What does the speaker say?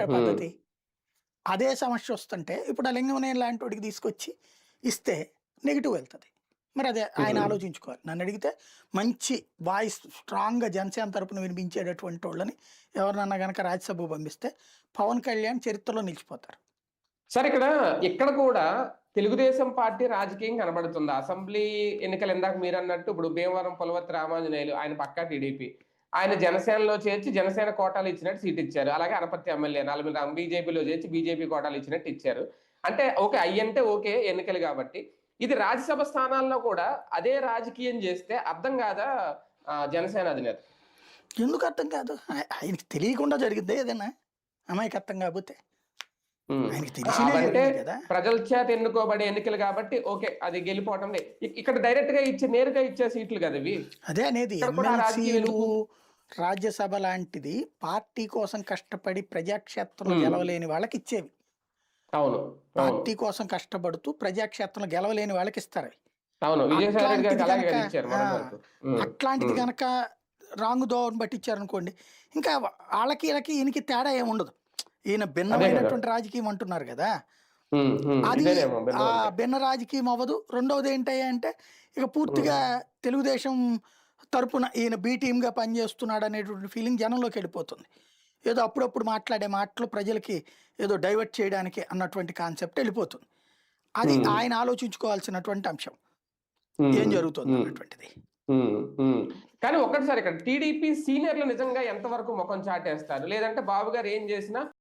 హ్మ్. పద్ధతి. అదే సమస్య వస్తుంటే ఇప్పుడు ఆ లింగమనేని లాంటి వాడికి తీసుకొచ్చి ఇస్తే నెగెటివ్ వెళ్తది. మరి అదే ఆయన హ్మ్. ఆలోచించుకోవాలి. నన్నడిగితే మంచి వాయిస్ స్ట్రాంగ్‌గా జనసేన తరపున వినిపించేటటువంటోళ్ళని ఎవరినన్నా గనక రాజ్యసభకు పంపిస్తే పవన్ కళ్యాణ్ చరిత్రలో నిలిచిపోతారు. సరే ఇక్కడ కూడా తెలుగుదేశం పార్టీ రాజకీయం కనబడుతుంది. అసెంబ్లీ ఎన్నికలు ఇందాక మీరన్నట్టు ఇప్పుడు భీమవరం పులవర్తి రామాంజనేయులు ఆయన పక్కా టీడీపీ. ఆయన జనసేనలో చేర్చి జనసేన కోటాలు ఇచ్చినట్టు సీట్ ఇచ్చారు. అలాగే అనపర్తి ఎమ్మెల్యే 40 బీజేపీలో చేర్చి బీజేపీ కోటాలు ఇచ్చినట్టు ఇచ్చారు. అంటే ఓకే. అయ్యంటే ఓకే ఎన్నికలు కాబట్టి. ఇది రాజ్యసభ స్థానాల్లో కూడా అదే రాజకీయం చేస్తే అర్థం కాదా జనసేన అధినేత? ఎందుకు అర్థం కాదు? ఆయనకి తెలియకుండా జరిగిద్దా ఏదైనా? అమాయకత్వం కాపోతే? హ్మ్. ఆయనకి తెలిసినే అవంటే జరిగింది కదా! ప్రజల చేత ఎన్నుకోబడే ఎన్నికలు కాబట్టి ఓకే. అది గెలిపోవటం ఇక్కడ డైరెక్ట్‌గా నేరుగా ఇచ్చే సీట్లు కదా ఇవి. అదే అనేది ఇక్కడ కూడా ఆ రాజకీయం ఎమ్మెల్సీలు, ఎందుకు? రాజ్యసభ లాంటిది పార్టీ కోసం కష్టపడి ప్రజాక్షేత్రంలో హ్మ్. గెలవలేని వాళ్ళకిచ్చేవి. అవును. అవును. పార్టీ కోసం కష్టపడుతూ ప్రజాక్షేత్రంలో గెలవలేని వాళ్ళకిస్తారవి. అవును. విజయసాయి రెడ్డి గారికి అట్లాంటిది అలాగే గనక కదా ఇచ్చారు ఆ! మొన్నటి వరకు. హ్మ్. అట్లాంటిది హ్మ్. గనక రాంగ్ దోవను పట్టిచ్చారనుకోండి, ఇంకా ఆళ్ళకి, ఈళ్ళకి, ఈయనకి తేడా ఏముండదు. ఈయన అదే కదా! భిన్నమైనటువంటి రాజకీయం అంటున్నారు గదా! హ్మ్. హ్మ్. అది ఇదేనేమో భిన్నం అంటే. భిన్న రాజకీయం అవ్వదు. రెండోదేంటి అంటే, ఇక పూర్తిగా హ్మ్. తెలుగుదేశం తరపున ఈయన బి టీమ్‌గా పనిచేస్తున్నాడనేటువంటి ఫీలింగ్ జనంలోకెళ్ళిపోతుంది. ఏదో అప్పుడప్పుడు మాట్లాడే మాటలు ప్రజలకి ఏదో డైవర్ట్ చేయడానికి అన్నటువంటి కాన్సెప్ట్ ఎళ్ళిపోతుంది. అది హ్మ్. ఆయన ఆలోచించుకోవాల్సినటువంటి అంశం. ఏం హ్మ్. హ్మ్. జరుగుతుందన్నటువంటిది. హ్మ్. హ్మ్. కానీ ఒక్కటి సార్ ఇక్కడ టీడీపీ సీనియర్‌లు నిజంగా ఎంత వరకు మొఖం చాటేస్తారు? లేదంటే బాబు గారు ఏం చేసినా